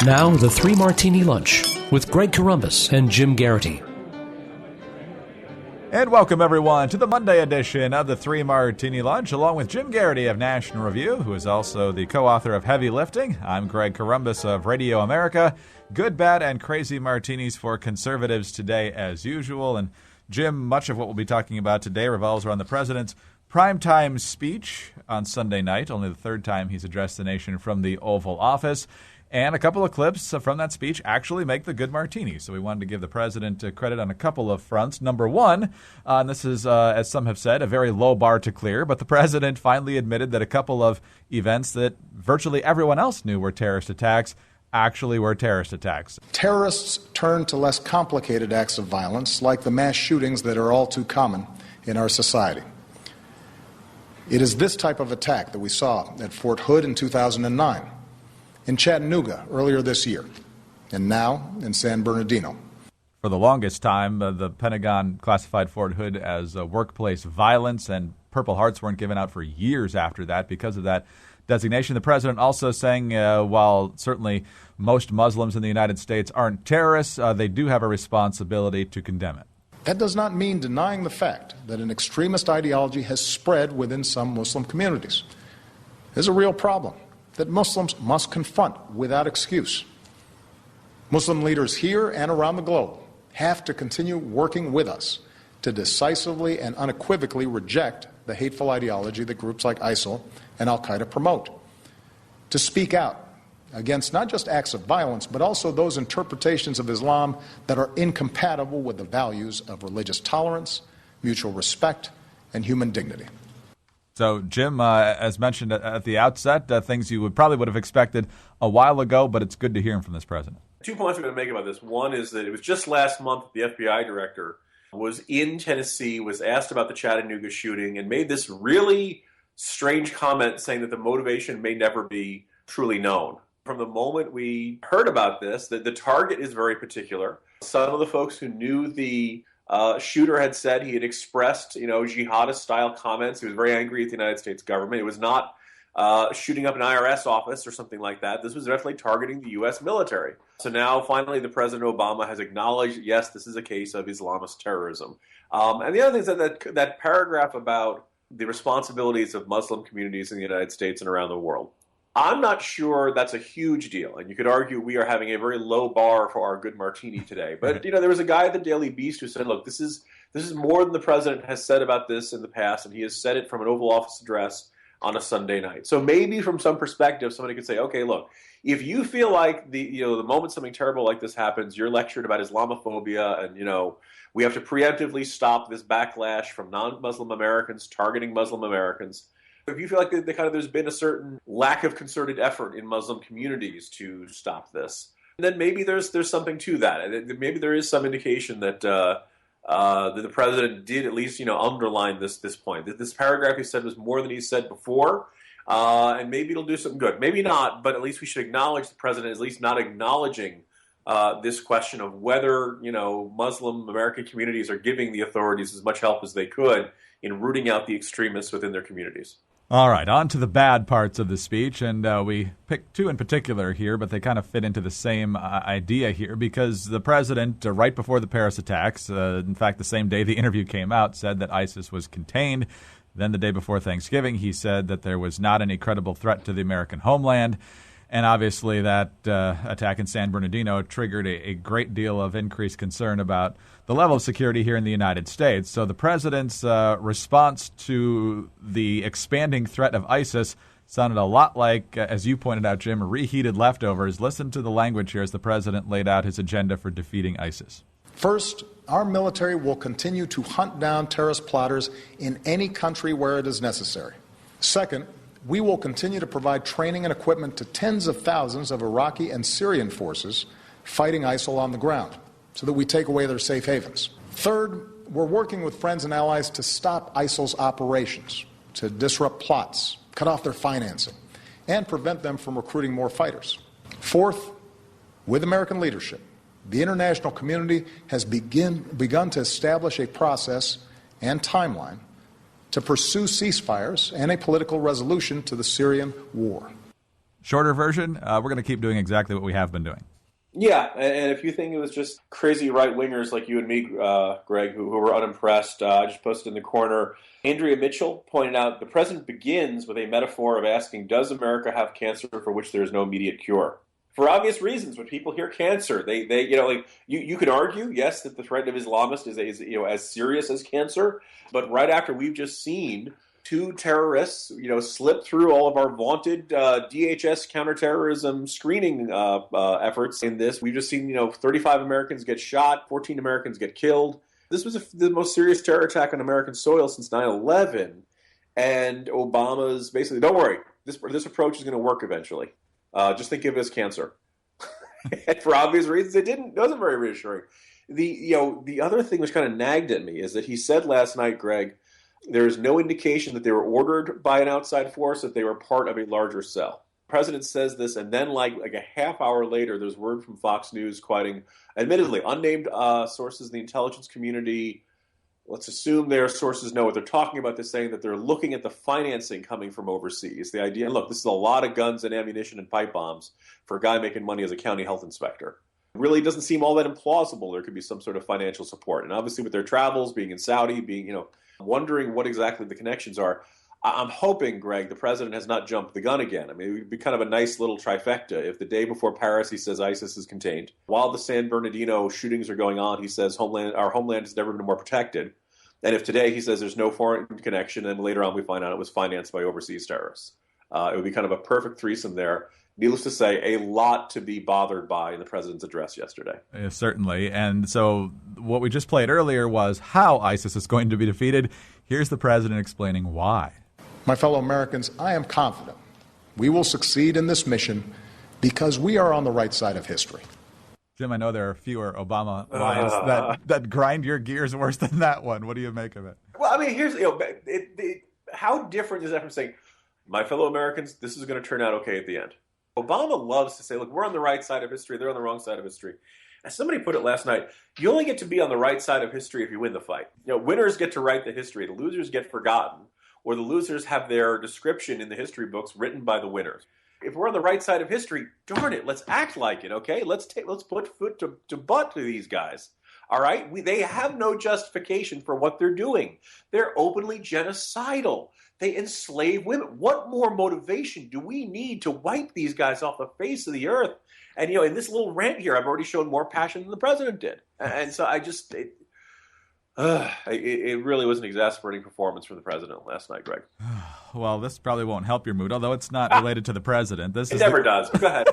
Now, the Three Martini Lunch with Greg Corombos and Jim Garrity. And welcome, everyone, to the Monday edition of the Three Martini Lunch, along with Jim Garrity of National Review, who is also the co-author of Heavy Lifting. I'm Greg Corombos of Radio America. Good, bad, and crazy martinis for conservatives today, as usual. And Jim, much of what we'll be talking about today revolves around the president's primetime speech on Sunday night, only the third time he's addressed the nation from the Oval Office. And a couple of clips from that speech actually make the good martini. So we wanted to give the president credit on a couple of fronts. Number one, and this is, as some have said, a very low bar to clear, but the president finally admitted that a couple of events that virtually everyone else knew were terrorist attacks actually were terrorist attacks. Terrorists turn to less complicated acts of violence, like the mass shootings that are all too common in our society. It is this type of attack that we saw at Fort Hood in 2009. In Chattanooga earlier this year, and now in San Bernardino. For the longest time, the Pentagon classified Fort Hood as workplace violence, and Purple Hearts weren't given out for years after that because of that designation. The president also saying, while certainly most Muslims in the United States aren't terrorists, they do have a responsibility to condemn it. That does not mean denying the fact that an extremist ideology has spread within some Muslim communities. There's a real problem that Muslims must confront without excuse. Muslim leaders here and around the globe have to continue working with us to decisively and unequivocally reject the hateful ideology that groups like ISIL and al-Qaeda promote, to speak out against not just acts of violence, but also those interpretations of Islam that are incompatible with the values of religious tolerance, mutual respect, and human dignity. So, Jim, as mentioned at the outset, things you probably would have expected a while ago, but it's good to hear him from this president. 2 points I'm going to make about this. One is that it was just last month the FBI director was in Tennessee, was asked about the Chattanooga shooting, and made this really strange comment saying that the motivation may never be truly known. From the moment we heard about this, that the target is very particular. Some of the folks who knew the shooter had said he had expressed, jihadist-style comments. He was very angry at the United States government. It was not shooting up an IRS office or something like that. This was definitely targeting the U.S. military. So now, finally, the President Obama has acknowledged, yes, this is a case of Islamist terrorism. And the other thing is that paragraph about the responsibilities of Muslim communities in the United States and around the world. I'm not sure that's a huge deal, and you could argue we are having a very low bar for our good martini today. But there was a guy at the Daily Beast who said, "Look, this is more than the president has said about this in the past, and he has said it from an Oval Office address on a Sunday night." So maybe from some perspective, somebody could say, "Okay, look, if you feel like the moment something terrible like this happens, you're lectured about Islamophobia, and we have to preemptively stop this backlash from non-Muslim Americans targeting Muslim Americans." If you feel like there's been a certain lack of concerted effort in Muslim communities to stop this, then maybe there's something to that. Maybe there is some indication that the president did at least underline this point. That this paragraph he said was more than he said before, and maybe it'll do something good. Maybe not, but at least we should acknowledge the president is at least not acknowledging this question of whether Muslim American communities are giving the authorities as much help as they could in rooting out the extremists within their communities. All right, on to the bad parts of the speech, and we picked two in particular here, but they kind of fit into the same idea here because the president, right before the Paris attacks, in fact, the same day the interview came out, said that ISIS was contained. Then the day before Thanksgiving, he said that there was not any credible threat to the American homeland. And obviously that attack in San Bernardino triggered a great deal of increased concern about the level of security here in the United States. So the president's response to the expanding threat of ISIS sounded a lot like, as you pointed out, Jim, reheated leftovers. Listen to the language here as the president laid out his agenda for defeating ISIS. First, our military will continue to hunt down terrorist plotters in any country where it is necessary. Second, we will continue to provide training and equipment to tens of thousands of Iraqi and Syrian forces fighting ISIL on the ground so that we take away their safe havens. Third, we're working with friends and allies to stop ISIL's operations, to disrupt plots, cut off their financing, and prevent them from recruiting more fighters. Fourth, with American leadership, the international community has begun to establish a process and timeline to pursue ceasefires and a political resolution to the Syrian war. shorter version, we're going to keep doing exactly what we have been doing. Yeah, and if you think it was just crazy right-wingers like you and me, Greg, who were unimpressed, I just posted in the corner, Andrea Mitchell pointed out, the president begins with a metaphor of asking, does America have cancer for which there is no immediate cure? For obvious reasons, when people hear cancer, you could argue, yes, that the threat of Islamists is as serious as cancer, but right after we've just seen two terrorists, slip through all of our vaunted DHS counterterrorism screening efforts in this. We've just seen, 35 Americans get shot, 14 Americans get killed. This was the most serious terror attack on American soil since 9/11. And Obama's basically, don't worry, this approach is going to work eventually. Just think of it as cancer. And for obvious reasons, it wasn't very reassuring. The other thing which kind of nagged at me is that he said last night, Greg, there is no indication that they were ordered by an outside force, that they were part of a larger cell. The president says this, and then like a half hour later, there's word from Fox News quoting, admittedly, unnamed sources in the intelligence community. Let's assume their sources know what they're talking about. They're saying that they're looking at the financing coming from overseas. The idea, look, this is a lot of guns and ammunition and pipe bombs for a guy making money as a county health inspector. It really doesn't seem all that implausible there could be some sort of financial support. And obviously with their travels, being in Saudi, wondering what exactly the connections are. I'm hoping, Greg, the president has not jumped the gun again. I mean, it would be kind of a nice little trifecta if the day before Paris he says ISIS is contained. While the San Bernardino shootings are going on, he says our homeland has never been more protected. And if today he says there's no foreign connection, and later on we find out it was financed by overseas terrorists. It would be kind of a perfect threesome there. Needless to say, a lot to be bothered by in the president's address yesterday. Yeah, certainly. And so what we just played earlier was how ISIS is going to be defeated. Here's the president explaining why. My fellow Americans, I am confident we will succeed in this mission because we are on the right side of history. Jim, I know there are fewer Obama lines that grind your gears worse than that one. What do you make of it? Well, I mean, here's how different is that from saying, my fellow Americans, this is going to turn out okay at the end? Obama loves to say, look, we're on the right side of history. They're on the wrong side of history. As somebody put it last night, you only get to be on the right side of history if you win the fight. Winners get to write the history. The losers get forgotten, or the losers have their description in the history books written by the winners. If we're on the right side of history, darn it, let's act like it, okay? Let's put foot to butt to these guys. All right? They have no justification for what they're doing. They're openly genocidal. They enslave women. What more motivation do we need to wipe these guys off the face of the earth? And, in this little rant here, I've already shown more passion than the president did. And so it really was an exasperating performance from the president last night, Greg. Well, this probably won't help your mood, although it's not related to the president. It never does. Go ahead.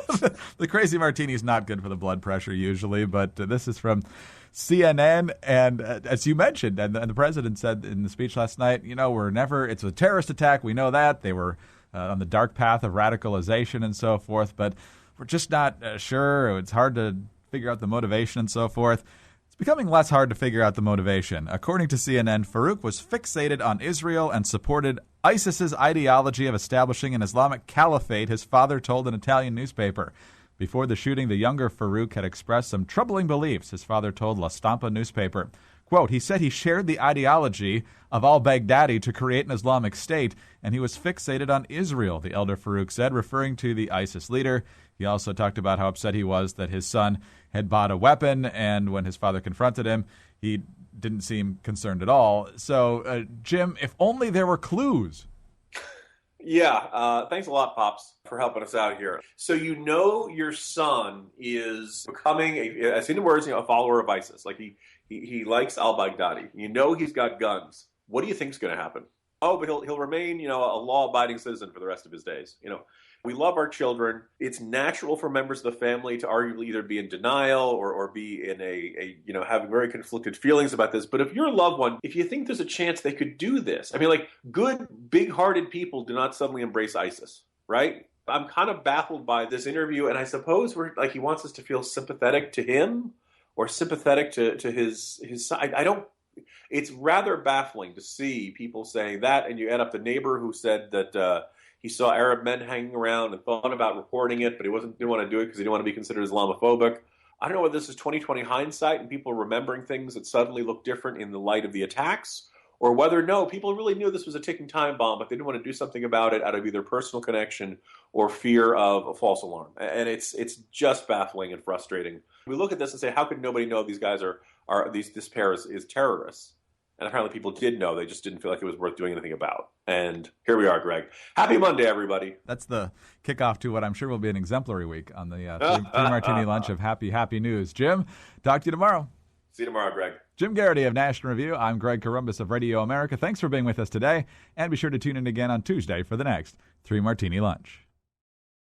The crazy martini is not good for the blood pressure usually, but this is from CNN, and as you mentioned, and the president said in the speech last night, it's a terrorist attack. We know that. They were on the dark path of radicalization and so forth, but we're just not sure. It's hard to figure out the motivation and so forth. It's becoming less hard to figure out the motivation. According to CNN, Farouk was fixated on Israel and supported ISIS's ideology of establishing an Islamic caliphate, his father told an Italian newspaper. Before the shooting, the younger Farouk had expressed some troubling beliefs, his father told La Stampa newspaper. Quote, he said he shared the ideology of al-Baghdadi to create an Islamic state, and he was fixated on Israel, the elder Farouk said, referring to the ISIS leader. He also talked about how upset he was that his son had bought a weapon, and when his father confronted him, he didn't seem concerned at all. So, Jim, if only there were clues. Yeah, thanks a lot, Pops, for helping us out here. So your son is becoming, as in the words, a follower of ISIS. Like he likes al-Baghdadi. He's got guns. What do you think's going to happen? Oh, but he'll remain, a law-abiding citizen for the rest of his days. We love our children. It's natural for members of the family to arguably either be in denial or be in having very conflicted feelings about this. But if your loved one, if you think there's a chance they could do this, good, big-hearted people do not suddenly embrace ISIS, right? I'm kind of baffled by this interview, and I suppose he wants us to feel sympathetic to him or sympathetic to his side. It's rather baffling to see people saying that, and you add up the neighbor who said that he saw Arab men hanging around and thought about reporting it, but he didn't want to do it because he didn't want to be considered Islamophobic. I don't know whether this is 20/20 hindsight and people remembering things that suddenly look different in the light of the attacks, or whether, no, people really knew this was a ticking time bomb, but they didn't want to do something about it out of either personal connection or fear of a false alarm. And it's just baffling and frustrating. We look at this and say, how could nobody know these guys this pair is terrorists? And apparently people did know. They just didn't feel like it was worth doing anything about. And here we are, Greg. Happy Monday, everybody. That's the kickoff to what I'm sure will be an exemplary week on the three Martini lunch of happy news. Jim, talk to you tomorrow. See you tomorrow, Greg. Jim Garrity of National Review. I'm Greg Corombos of Radio America. Thanks for being with us today. And be sure to tune in again on Tuesday for the next 3 Martini Lunch.